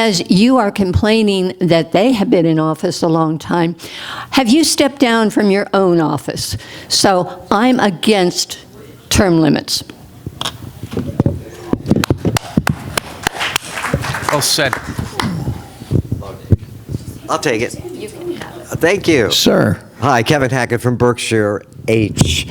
as you are complaining that they have been in office a long time, have you stepped down from your own office? So I'm against term limits. Well said. I'll take it. You can have it. Thank you. Sir. Hi, Kevin Hackett from Berkshire H.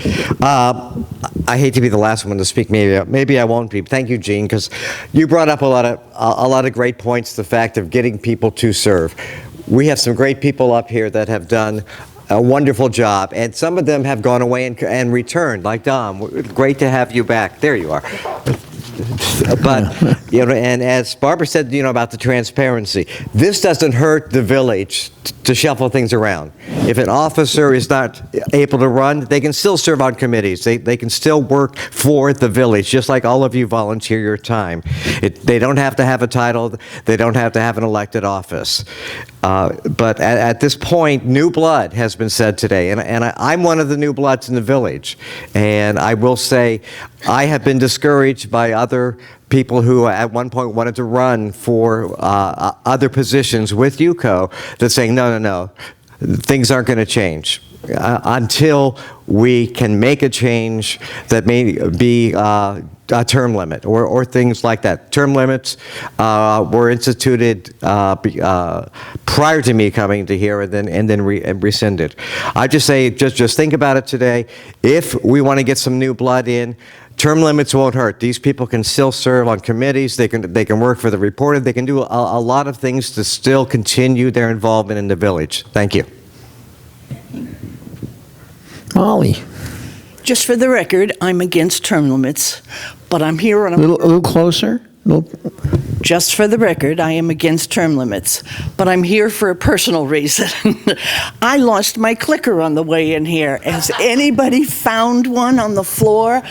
I hate to be the last one to speak. Maybe I won't be. Thank you, Gene, because you brought up a lot of great points. The fact of getting people to serve. We have some great people up here that have done a wonderful job, and some of them have gone away and returned, like Dom. Great to have you back. There you are. But, and as Barbara said, about the transparency, this doesn't hurt the village to shuffle things around. If an officer is not able to run, they can still serve on committees. They can still work for the village, just like all of you volunteer your time. They don't have to have a title. They don't have to have an elected office. But at this point, new blood has been said today, and I'm one of the new bloods in the village. And I will say, I have been discouraged by other people who at one point wanted to run for other positions with UCO that's saying, no, things aren't going to change until we can make a change that may be a term limit or things like that. Term limits were instituted prior to me coming to here and then rescinded. I just say, just think about it today. If we want to get some new blood in, term limits won't hurt. These people can still serve on committees. They can work for the reporter. They can do a lot of things to still continue their involvement in the village. Thank you. Molly. Just for the record, I'm against term limits, but I'm here on A little closer. Just for the record, I am against term limits, but I'm here for a personal reason. I lost my clicker on the way in here. Has anybody found one on the floor?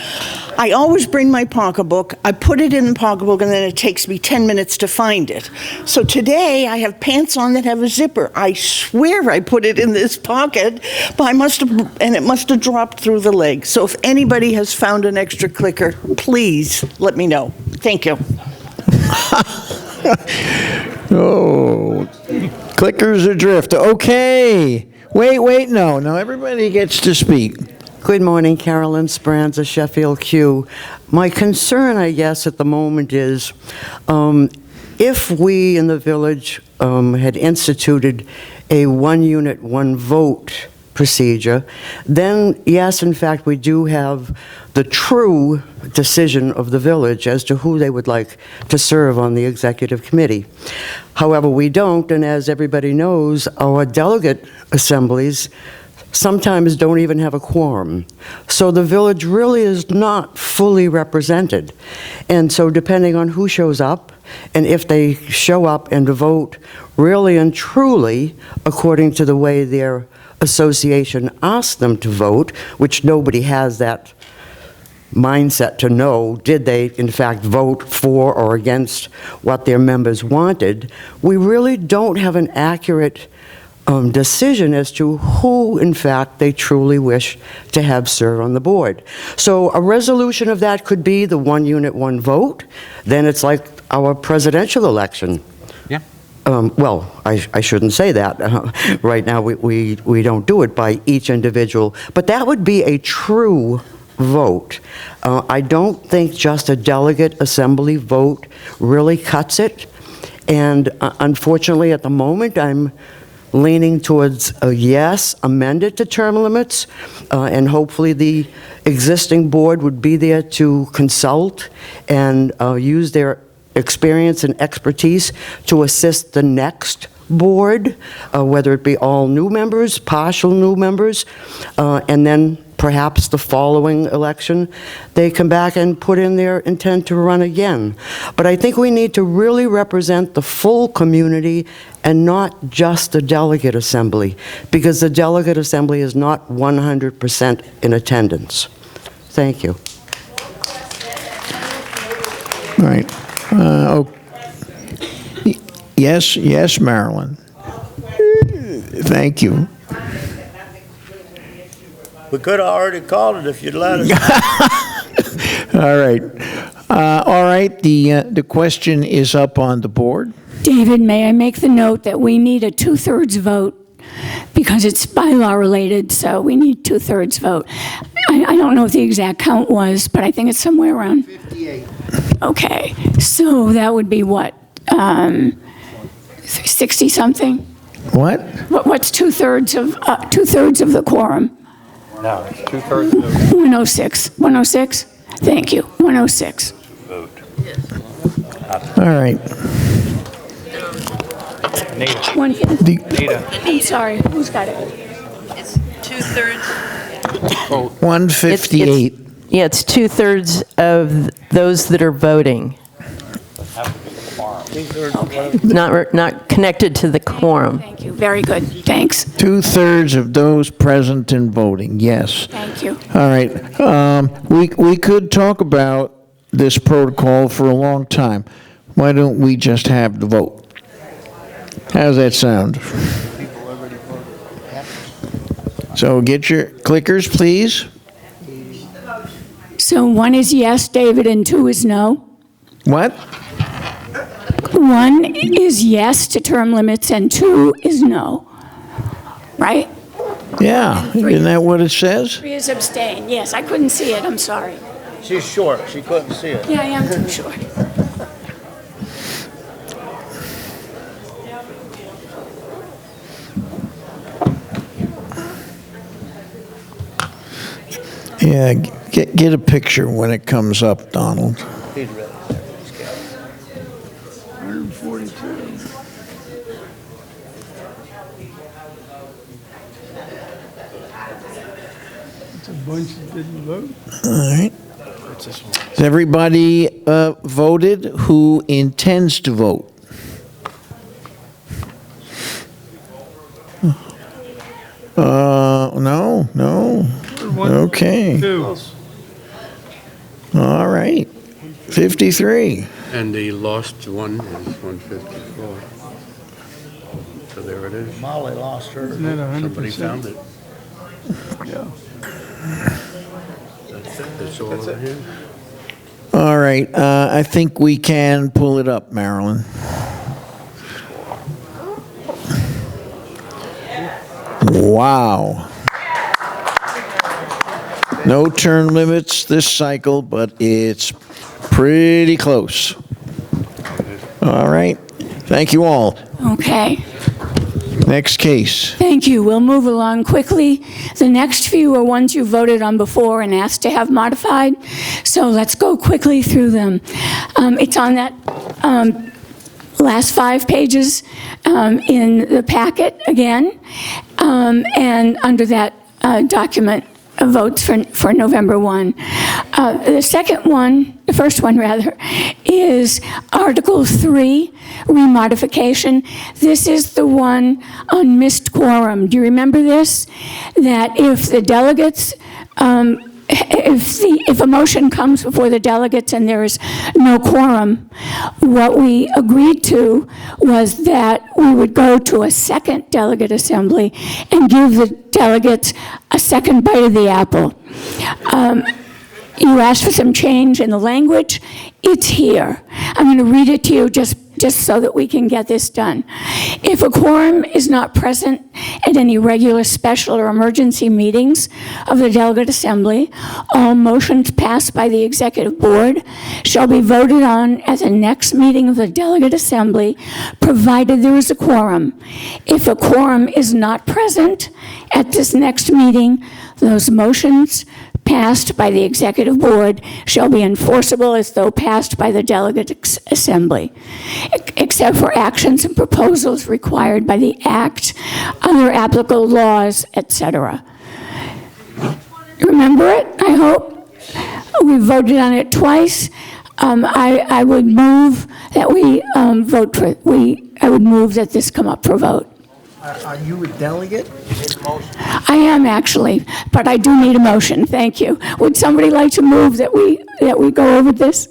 I always bring my pocketbook. I put it in the pocketbook, and then it takes me 10 minutes to find it. So today, I have pants on that have a zipper. I swear I put it in this pocket, but it must have dropped through the leg. So if anybody has found an extra clicker, please let me know. Thank you. Oh, clickers adrift. Okay. Wait, no. Now everybody gets to speak. Good morning, Carolyn Speranza, Sheffield Q. My concern, I guess, at the moment is if we in the village had instituted a one unit, one vote procedure, then yes, in fact, we do have the true decision of the village as to who they would like to serve on the executive committee. However, we don't, and as everybody knows, our delegate assemblies sometimes don't even have a quorum. So the village really is not fully represented. And so depending on who shows up, and if they show up and vote really and truly according to the way their association asked them to vote, which nobody has that mindset to know, did they in fact vote for or against what their members wanted, we really don't have an accurate decision as to who, in fact, they truly wish to have serve on the board. So a resolution of that could be the one unit, one vote. Then it's like our presidential election. Yeah. Well, I shouldn't say that. Right now, we don't do it by each individual. But that would be a true vote. I don't think just a delegate assembly vote really cuts it. And unfortunately, at the moment, I'm leaning towards a yes, amend it to term limits, and hopefully the existing board would be there to consult and use their experience and expertise to assist the next board, whether it be all new members, partial new members, and then perhaps the following election, they come back and put in their intent to run again. But I think we need to really represent the full community and not just the delegate assembly, because the delegate assembly is not 100% in attendance. Thank you. All right. Yes, Marilyn. Thank you. We could have already called it if you'd let us. All right. The question is up on the board. David, may I make the note that we need a 2/3 vote because it's bylaw related, so we need 2/3 vote. I don't know what the exact count was, but I think it's somewhere around 58. Okay, so that would be what, 60 something? What? What's 2/3 of the quorum? No, it's 2/3 of 106. 106? Thank you. 106. the vote. All right. Nita, 150. Nita, I'm sorry, who's got it? It's 2/3. 158. Yeah, it's 2/3 of those that are voting, not connected to the quorum. Thank you, very good, thanks, 2/3 of those present and voting, yes. thank you. All right. We could talk about this protocol for a long time. Why don't we just have the vote? How's that sound? So get your clickers, please. So 1 is yes, David, and 2 is no? What? 1 is yes to term limits and 2 is no, right? Yeah, isn't that what it says? 3 is abstain, yes, I couldn't see it, I'm sorry. She's short, she couldn't see it. Yeah, I am too short. Yeah, get a picture when it comes up, Donald. He's ready. He's got it. 142. It's a bunch that didn't vote. All right. Has everybody voted who intends to vote? No. Okay. Two. All right. 53. And the lost one is 154. So there it is. Molly lost her. Isn't that 100%? Somebody found it. Yeah. It's all over here. All right. I think we can pull it up, Marilyn. Wow. No term limits this cycle, but it's pretty close. All right. Thank you all. Okay. Next case. Thank you. We'll move along quickly. The next few are ones you voted on before and asked to have modified, so let's go quickly through them. It's on that last 5 pages in the packet again, and under that document, votes for November 1. The first one rather, is Article 3, remodification. This is the one on missed quorum. Do you remember this? That if the delegates, if a motion comes before the delegates and there is no quorum, what we agreed to was that we would go to a second delegate assembly and give the delegates a second bite of the apple. You asked for some change in the language. It's here. I'm going to read it to you just so that we can get this done. If a quorum is not present at any regular, special, or emergency meetings of the delegate assembly, all motions passed by the executive board shall be voted on at the next meeting of the delegate assembly, provided there is a quorum. If a quorum is not present at this next meeting, those motions passed by the executive board shall be enforceable as though passed by the delegate assembly, except for actions and proposals required by the act, other applicable laws, etc. Remember it, I hope? We voted on it twice. I would move that we I would move that this come up for vote. Are you a delegate? I am actually, but I do need a motion, thank you. Would somebody like to move that we go over this?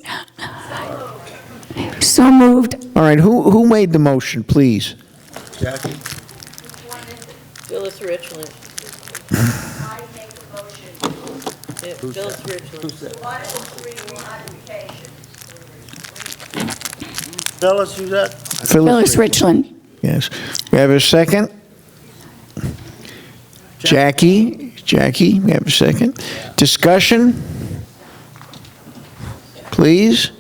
So moved. All right, who made the motion, please? Jackie? Phyllis Richland. I make the motion. Phyllis Richland. Who's that? 1 and 3 modifications. Phyllis, you got? Phyllis Richland. Yes. We have a second? Jackie, we have a second. Discussion? Please,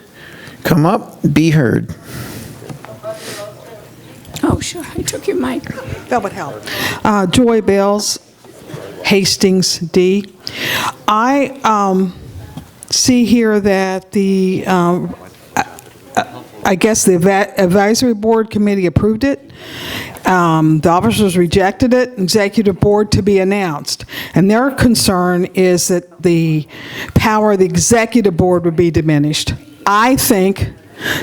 come up, be heard. Oh, sure, I took your mic. That would help. Joy Bales, Hastings, D. I see here that the, I guess the advisory board committee approved it. The officers rejected it, executive board to be announced. And their concern is that the power of the executive board would be diminished. I think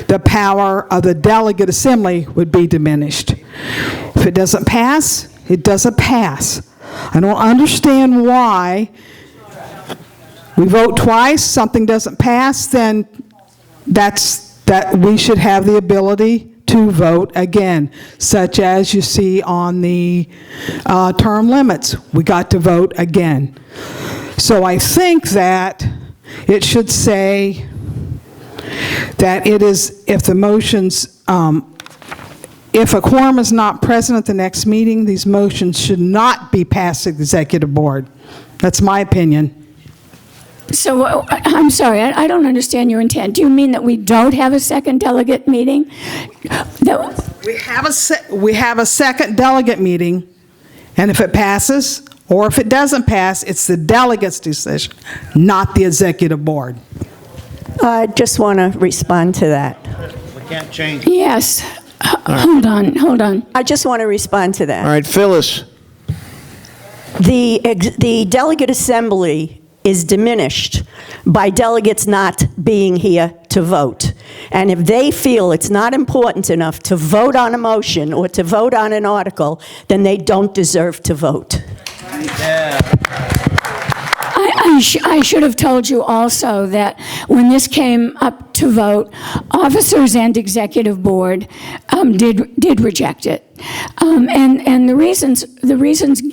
the power of the delegate assembly would be diminished. If it doesn't pass, it doesn't pass. I don't understand why we vote twice, something doesn't pass, then that we should have the ability to vote again, such as you see on the term limits. We got to vote again. So I think that it should say that it is, if the motions, if a quorum is not present at the next meeting, these motions should not be passed to the executive board. That's my opinion. So, I'm sorry, I don't understand your intent. Do you mean that we don't have a second delegate meeting? We have a second delegate meeting, and if it passes, or if it doesn't pass, it's the delegate's decision, not the executive board. I just want to respond to that. We can't change. Yes. Hold on. I just want to respond to that. All right, Phyllis. The delegate assembly is diminished by delegates not being here to vote. And if they feel it's not important enough to vote on a motion or to vote on an article, then they don't deserve to vote. I should have told you also that when this came up to vote, officers and executive board did reject it. And the reasons,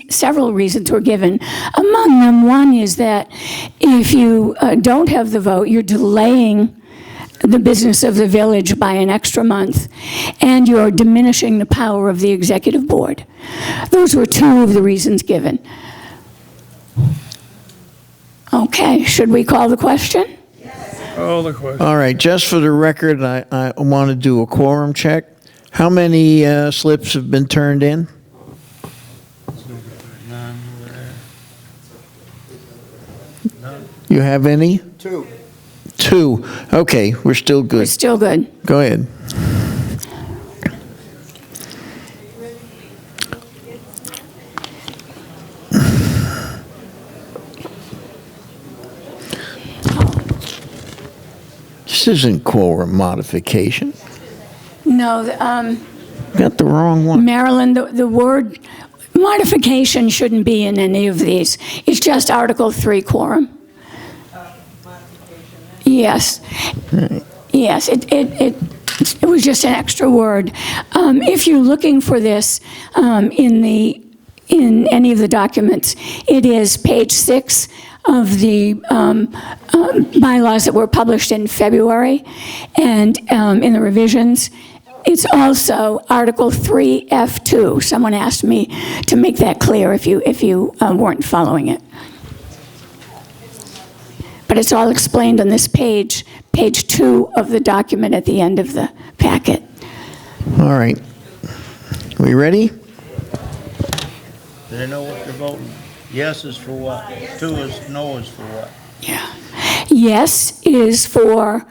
several reasons were given. Among them, one is that if you don't have the vote, you're delaying the business of the village by an extra month, and you're diminishing the power of the executive board. Those were two of the reasons given. Okay, should we call the question? Call the question. All right, just for the record, I want to do a quorum check. How many slips have been turned in? You have any? Two. Okay, we're still good. We're still good. Go ahead. This isn't quorum modification. No, Got the wrong one. Marilyn, the word modification shouldn't be in any of these. It's just Article 3 quorum. Yes. Yes, it was just an extra word. If you're looking for this in any of the documents, it is page 6 of the bylaws that were published in February, and in the revisions. It's also Article 3F2. Someone asked me to make that clear if you weren't following it. But it's all explained on this page 2 of the document at the end of the packet. All right. We ready? They know what they're voting. Yes is for what? Two is, no is for what? Yeah. Yes is for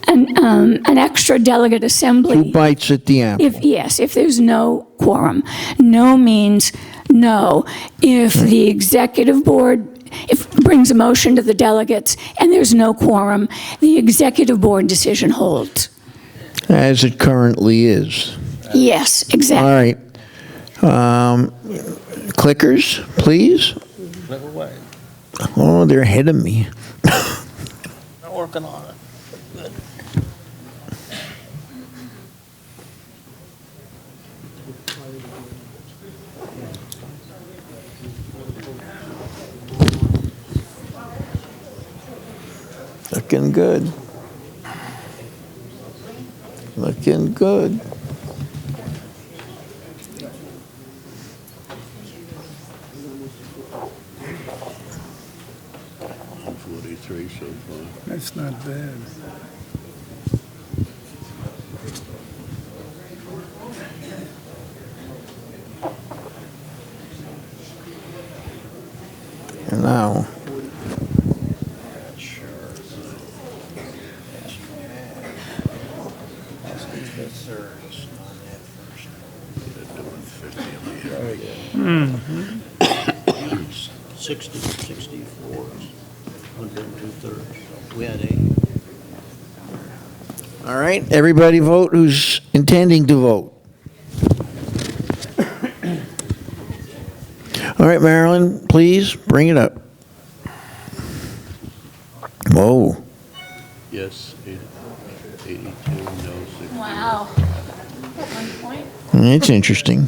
an extra delegate assembly. 2 bites at the apple. If there's no quorum. No means no. If the executive board brings a motion to the delegates and there's no quorum, the executive board decision holds. As it currently is. Yes, exactly. All right. Clickers, please. Click away. Oh, they're ahead of me. Not working on it. Good. Looking good. looking good. $143 so far. That's not bad. And now, Mm-hmm. 60, 64, 102 We had 8. all right, everybody vote who's intending to vote. All right, Marilyn, please bring it up. Whoa. Yes, 82, no, 60. Wow. 1 point? That's interesting.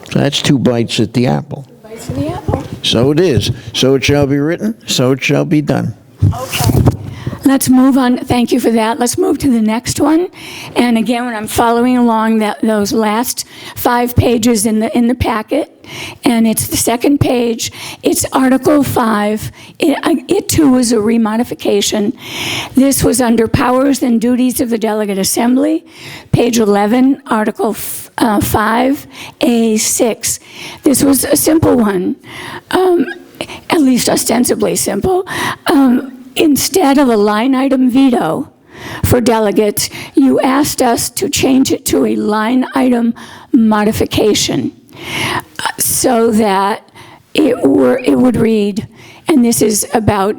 So that's 2 bites at the apple. Bites of the apple. So it is. So it shall be written, so it shall be done. Okay. Let's move on. Thank you for that. Let's move to the next one. And again, when I'm following along those last 5 pages in the packet, and it's the second page, it's Article 5. It too was a remodification. This was under Powers and Duties of the Delegate Assembly, page 11, Article 5A6. This was a simple one, at least ostensibly simple. Instead of a line item veto for delegates, you asked us to change it to a line item modification so that it would read, and this is about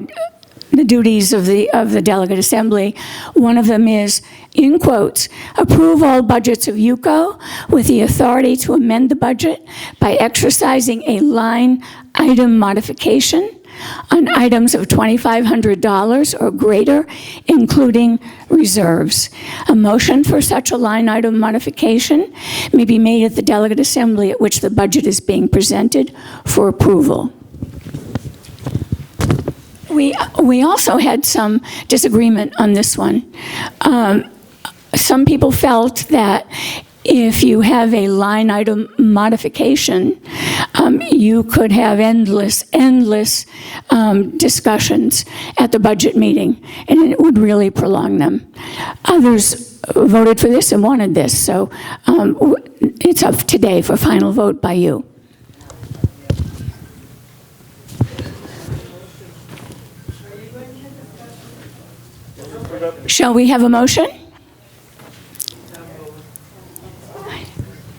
the duties of the delegate assembly. One of them is, in quotes, approve all budgets of UCO with the authority to amend the budget by exercising a line item modification on items of $2,500 or greater, including reserves. A motion for such a line item modification may be made at the delegate assembly at which the budget is being presented for approval. We also had some disagreement on this one. Some people felt that if you have a line item modification, you could have endless discussions at the budget meeting, and it would really prolong them. Others voted for this and wanted this, so it's up today for final vote by you. Shall we have a motion?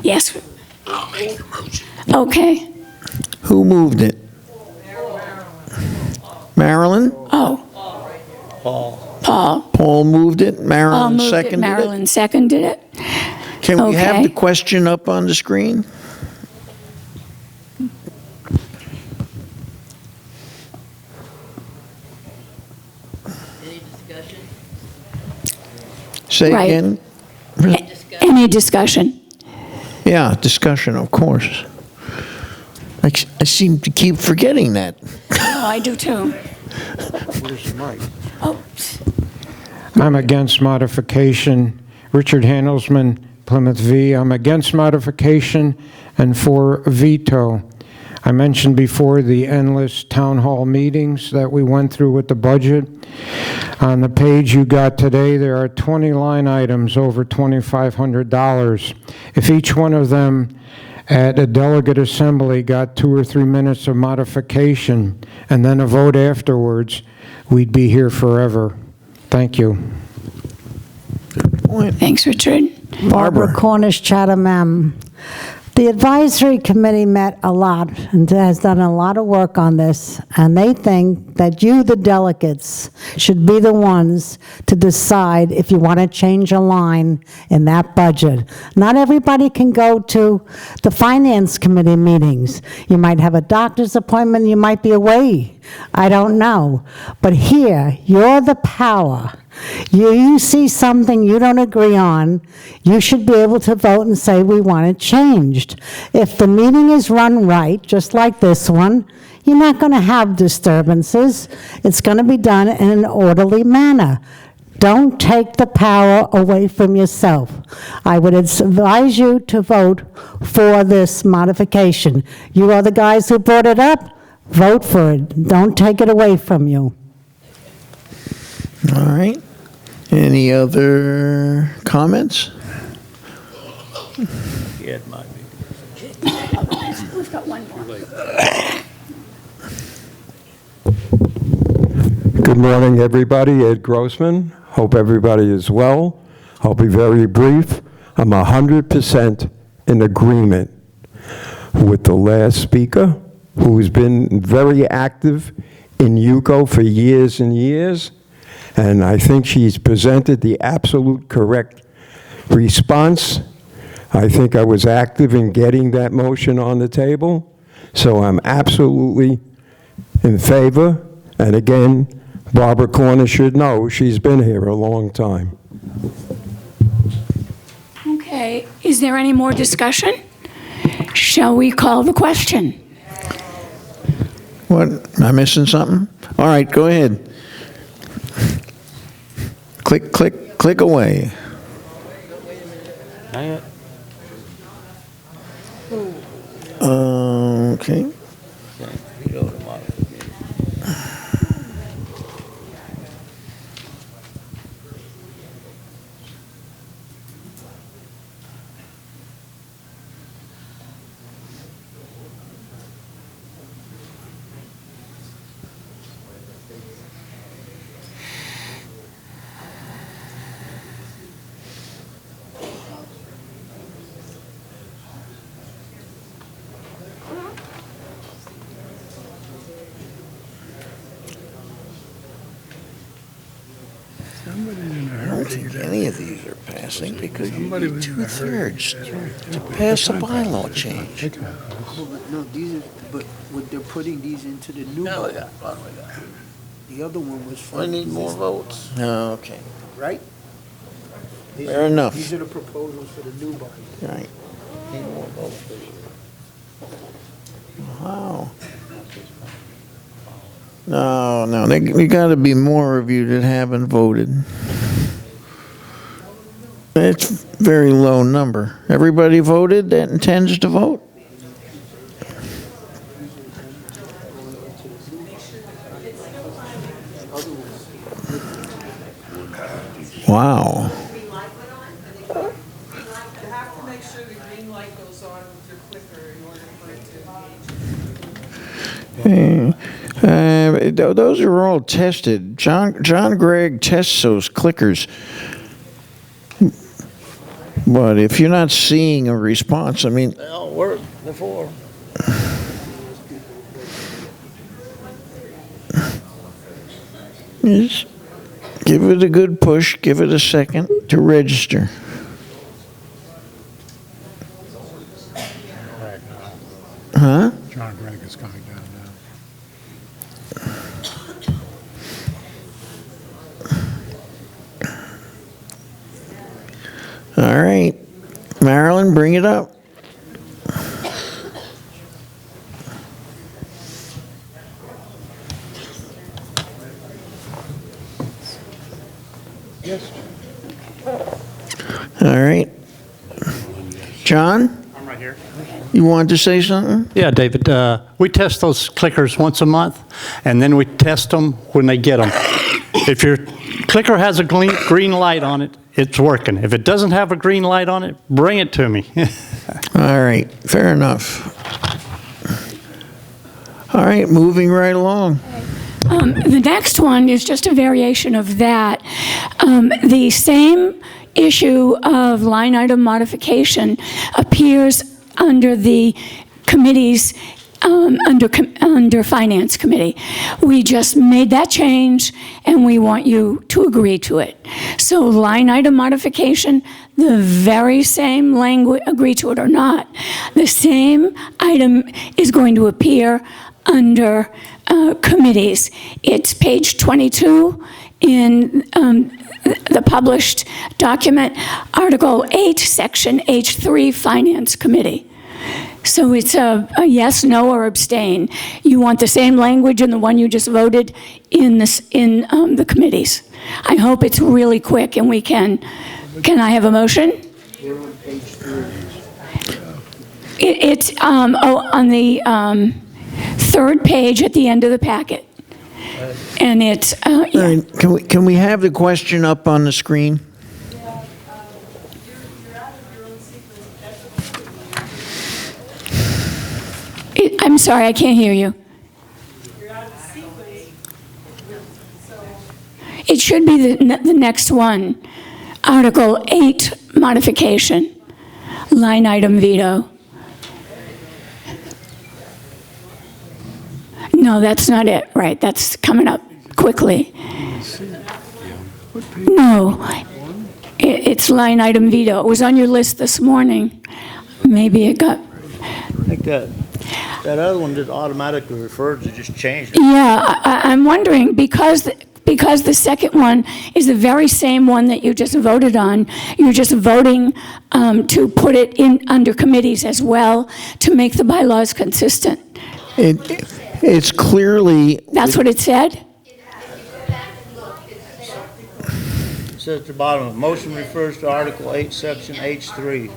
Yes. I'll make the motion. Okay. Who moved it? Marilyn? Oh. Paul. Paul moved it, Paul Marilyn moved it, seconded Marilyn seconded it. it? Can we have Okay. the question up on the screen? Any discussion? Say Right. again? Any discussion? Yeah, discussion, of course. I seem to keep forgetting that. Oh, I do too. Where's the mic? Oh, I'm against modification. Richard Handelsman, Plymouth V. I'm against modification and for veto. I mentioned before the endless town hall meetings that we went through with the budget. On the page you got today, there are 20 line items over $2,500. If each one of them at a delegate assembly got 2 or 3 minutes of modification and then a vote afterwards, we'd be here forever. Thank you. thanks, Richard. Barbara Cornish, Chatham M. The advisory committee met a lot and has done a lot of work on this, and they think that you, the delegates, should be the ones to decide if you want to change a line in that budget. Not everybody can go to the finance committee meetings. You might have a doctor's appointment, you might be away. I don't know. But here, you're the power. You see something you don't agree on, you should be able to vote and say, we want it changed. If the meeting is run right, just like this one, you're not going to have disturbances. It's going to be done in an orderly manner. Don't take the power away from yourself. I would advise you to vote for this modification. You are the guys who brought it up. Vote for it. Don't take it away from you. All right. Any other comments? Yeah, it might be. We've got one more. Good morning, everybody. Ed Grossman. Hope everybody is well. I'll be very brief. I'm 100% in agreement with the last speaker, who's been very active in UCO for years and years, and I think she's presented the absolute correct response. I think I was active in getting that motion on the table, so I'm absolutely in favor. And again, Barbara Corner should know she's been here a long time. Okay, is there any more discussion? Shall we call the question? What, am I missing something? All right, go ahead. Click, click, click away. Not yet. Okay. Go to modification. I don't think any of these are passing because you need 2/3 to pass a bylaw change. No, these are, but what they're putting these into the new Now we vote. got, what do we got? The other one was for. I need more votes. Okay, Right? These fair are- enough. These are the proposals for the new body. Right. Need more votes. Wow. No, no, there got to be more of you that haven't voted. It's a very low number. Everybody voted that intends to vote? Wow. You have to make sure the green light goes on with your clicker in order for it to engage. Those are all tested. John Gregg tests those clickers. But if you're not seeing a response, I mean, They all worked before. just give it a good push, give it a second to register. Huh? John Gregg is coming down now. All right. Marilyn, bring it up. Yes. All right. John? I'm right here. You wanted to say something? Yeah, David, we test those clickers once a month, and then we test them when they get them. If your clicker has a green light on it, it's working. If it doesn't have a green light on it, bring it to me. All right, fair enough. All right, moving right along. The next one is just a variation of that. The same issue of line item modification appears under the committees, under Finance Committee. We just made that change, and we want you to agree to it. So line item modification, the very same language, agree to it or not, the same item is going to appear under committees. It's page 22 in the published document, Article 8, Section H3, Finance Committee. So it's a yes, no, or abstain. You want the same language in the one you just voted in the committees. I hope it's really quick and we can I have a motion? We're on page 3. It's on the third page at the end of the packet. And it's, All right, can we have the question up on the screen? I'm sorry, I can't hear you. It should be the next one. Article 8 modification, line item veto. No, that's not it. Right, that's coming up quickly. No, it's line item veto. It was on your list this morning. Maybe it got... I think that other one that automatically referred to just changed it. Yeah, I'm wondering, because the second one is the very same one that you just voted on, you're just voting to put it in under committees as well to make the bylaws consistent. It's clearly... That's what it said? It says at the bottom, motion refers to Article 8, Section H3.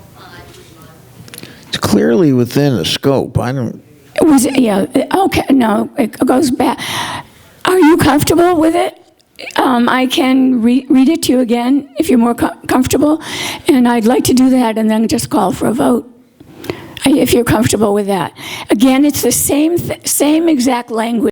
It's clearly within the scope. I don't... It was, yeah, okay, no, it goes back. Are you comfortable with it? I can read it to you again if you're more comfortable, and I'd like to do that and then just call for a vote, if you're comfortable with that. Again, it's the same exact language.